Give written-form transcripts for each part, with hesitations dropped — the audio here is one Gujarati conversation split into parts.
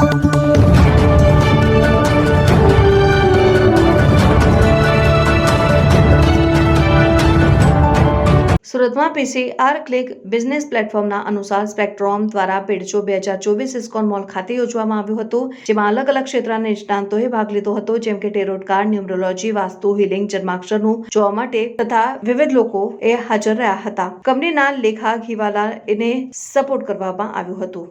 સુરતમાં પીસીઆર ક્લિક બિઝનેસ પ્લેટફોર્મના અનુસાર સ્પેક્ટ્રોમ દ્વારા પેડચો 2024 ઇસ્કોન મોલ ખાતે યોજવામાં આવ્યું હતું, જેમાં અલગ અલગ ક્ષેત્રના નિષ્ણાંતોએ ભાગ લીધો હતો, જેમ કે tarot card, numerology, Vastu, healing, જન્માક્ષરનું જોવા માટે તથા વિવિધ લોકોએ હાજર રહ્યા હતા. કંપનીના લેખા ઘીવાલાને સપોર્ટ કરવામાં આવ્યું હતું.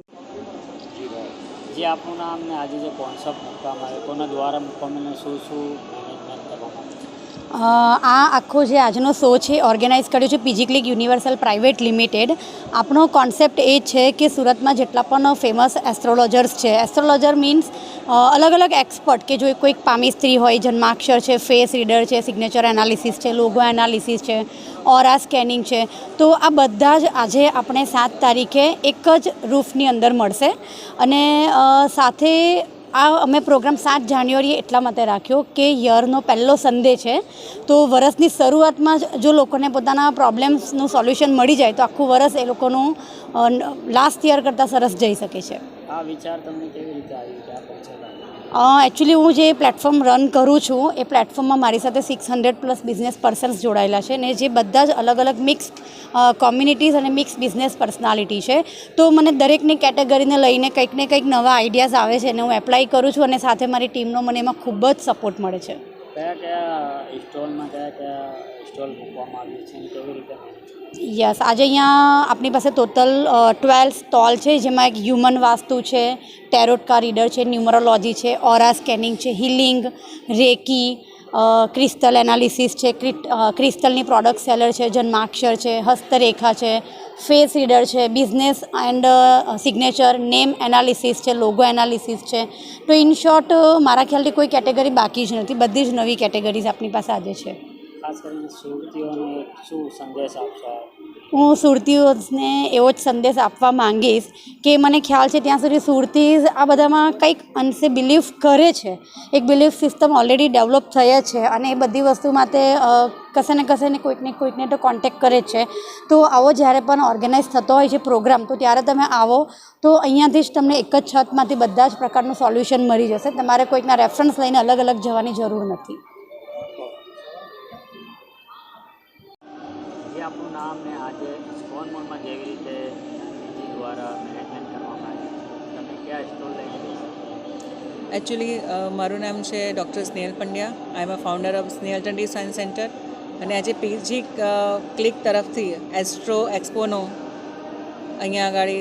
જે આપનું નામ ને આજે જે કોન્સેપ્ટ મૂકવામાં આવ્યો કોના દ્વારા મૂકવામાં શું મેનેજમેન્ટ કરવામાં આવ્યું? આ આખો જે આજનો શો છે ઓર્ગેનાઇઝ કર્યો છે PG click universal private limited. આપણો કોન્સેપ્ટ એ છે કે સુરતમાં જેટલા પણ ફેમસ એસ્ટ્રોલોજર્સ છે, એસ્ટ્રોલોજર મીન્સ અલગ અલગ એક્સપર્ટ કે જો કોઈક પામિસ્ત્રી હોય, જન્માક્ષર છે, ફેસ રીડર છે, સિગ્નેચર એનાલિસિસ છે, લોગો એનાલિસિસ છે, ઓરા સ્કેનિંગ છે, તો આ બધા જ આજે આપણે 7 તારીખે એક જ રૂફની અંદર મળશે. અને સાથે આ અમે પ્રોગ્રામ 7 જાન્યુઆરીએ એટલા માટે રાખ્યો કે યરનો પહેલો સન્ડે છે, તો વર્ષની શરૂઆતમાં જ જો લોકોને પોતાના પ્રોબ્લેમ્સનું સોલ્યુશન મળી જાય તો આખું વર્ષ એ લોકોનું લાસ્ટ યર કરતાં સરસ જઈ શકે છે. આ વિચાર તમને કેવી રીતે આવ્યો કે આ પહોંચેલા? એકચ્યુઅલી હું જે પ્લેટફોર્મ રન કરું છું એ પ્લેટફોર્મમાં મારી સાથે 600+ બિઝનેસ પર્સન્સ જોડાયેલા છે ને જે બધા જ અલગ અલગ મિક્સ કોમ્યુનિટીઝ અને મિક્સ બિઝનેસ પર્સનાલિટી છે. તો મને દરેકની કેટેગરીને લઈને કંઈક ને કંઈક નવા આઈડિયાઝ આવે છે અને હું એપ્લાય કરું છું અને સાથે મારી ટીમનો મને એમાં ખૂબ જ સપોર્ટ મળે છે. કયા કયા સ્ટોલ મૂકવામાં આવ્યું છે અને કેવી રીતે? યસ, આજે અહીંયા આપણી પાસે ટોટલ 12 સ્ટોલ છે, જેમાં એક હ્યુમન વાસ્તુ છે, ટેરોટ કાર્ડ રીડર છે, ન્યુમરોલોજી છે, ઓરા સ્કેનિંગ છે, હિલિંગ, રેકી, ક્રિસ્ટલ એનાલિસિસ છે, ક્રિસ્ટલની પ્રોડક્ટ સેલર છે, જન્માક્ષર છે, હસ્તરેખા છે, ફેસ રીડર છે, business and signature, name analysis છે, લોગો એનાલિસિસ છે. તો ઇન શોર્ટ મારા ખ્યાલથી કોઈ કેટેગરી બાકી જ નથી, બધી જ નવી કેટેગરીઝ આપણી પાસે આજે છે. ખાસ કરીને સુરતીઓને શું સંદેશ આપશો? હું સુરતીઓને એવો જ સંદેશ આપવા માંગીશ કે મને ખ્યાલ છે ત્યાં સુધી સુરતી આ બધામાં કંઈક અંશે બિલીફ કરે છે. એક બિલીફ સિસ્ટમ ઓલરેડી ડેવલપ થઈ છે અને એ બધી વસ્તુ માટે કશે ને કોઈકને તો કોન્ટેક્ટ કરે જ છે. તો આવો જ્યારે પણ ઓર્ગેનાઇઝ થતો હોય છે પ્રોગ્રામ, તો ત્યારે તમે આવો તો અહીંયાથી જ તમને એક જ છતમાંથી બધા જ પ્રકારનું સોલ્યુશન મળી જશે. તમારે કોઈકના રેફરન્સ લઈને અલગ અલગ જવાની જરૂર નથી. આપનું નામ ને આજે ઇસ્કોન મોલમાં જેવી રીતે પીજી દ્વારા મેનેજમેન્ટ કરવામાં આવ્યું, તમે ક્યાં સ્ટોલ લઈને? એકચ્યુઅલી મારું નામ છે doctor Snehal Pandya. I am a founder of Snehal ટંડી સાયન્સ સેન્ટર. અને આજે પીજી ક્લિક તરફથી એસ્ટ્રો એક્સપોનો અહીંયા આગળ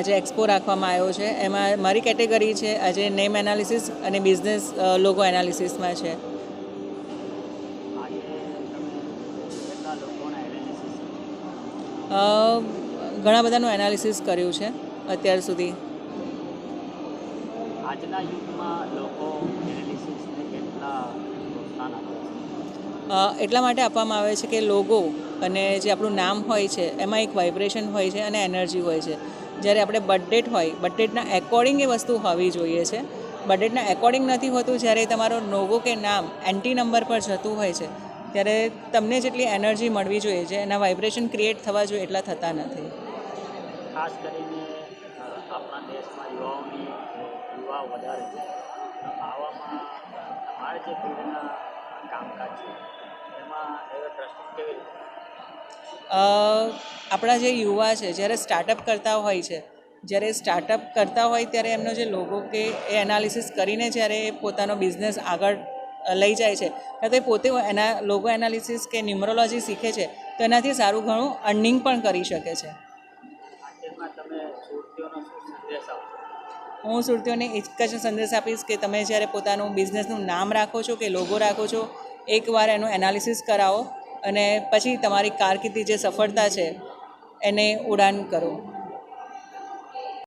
આજે એક્સપો રાખવામાં આવ્યો છે. એમાં મારી કેટેગરી છે આજે નેમ એનાલિસિસ અને બિઝનેસ લોગો એનાલિસિસમાં છે. ઘણા બધાનું એનાલિસિસ કર્યું છે અત્યાર સુધી. આજના યુગમાં લોકો એનાલિસિસને કેટલા પ્રોત્સાહન આપે છે? એટલા માટે આપવામાં આવે છે કે લોગો અને જે આપણું નામ હોય છે એમાં એક વાઇબ્રેશન હોય છે અને એનર્જી હોય છે. જ્યારે આપણે બર્થડેટ હોય, બર્થડેટના એકોર્ડિંગ એ વસ્તુ હોવી જોઈએ છે. બર્થડેટના એકોર્ડિંગ નથી હોતું. જ્યારે તમારો લોગો કે નામ એન્ટી નંબર પર જતું હોય છે ત્યારે તમને જેટલી એનર્જી મળવી જોઈએ છે, એના વાઇબ્રેશન ક્રિએટ થવા જોઈએ એટલા થતા નથી. ખાસ કરીને આપણા દેશમાં યુવાઓ વધારે છે. આવામાં તમારે જે ફિલ્ડના કામકાજ છે એમાં ટ્રસ્ટિંગ કેવી રીતે? આપણા જે યુવા છે જ્યારે સ્ટાર્ટઅપ કરતા હોય છે, ત્યારે એમનો જે લોગો કે એ એનાલિસિસ કરીને જ્યારે પોતાનો બિઝનેસ આગળ લઈ જાય છે, કાં તો એ પોતે એના લોગો એનાલિસિસ કે ન્યુમરોલોજી શીખે છે તો એનાથી સારું ઘણું અર્નિંગ પણ કરી શકે છે. હું સુરતીઓને એક જ સંદેશ આપીશ કે તમે જ્યારે પોતાનું બિઝનેસનું નામ રાખો છો કે લોગો રાખો છો, એકવાર એનું એનાલિસિસ કરાવો અને પછી તમારી કારકિર્દી જે સફળતા છે એને ઉડાન કરો.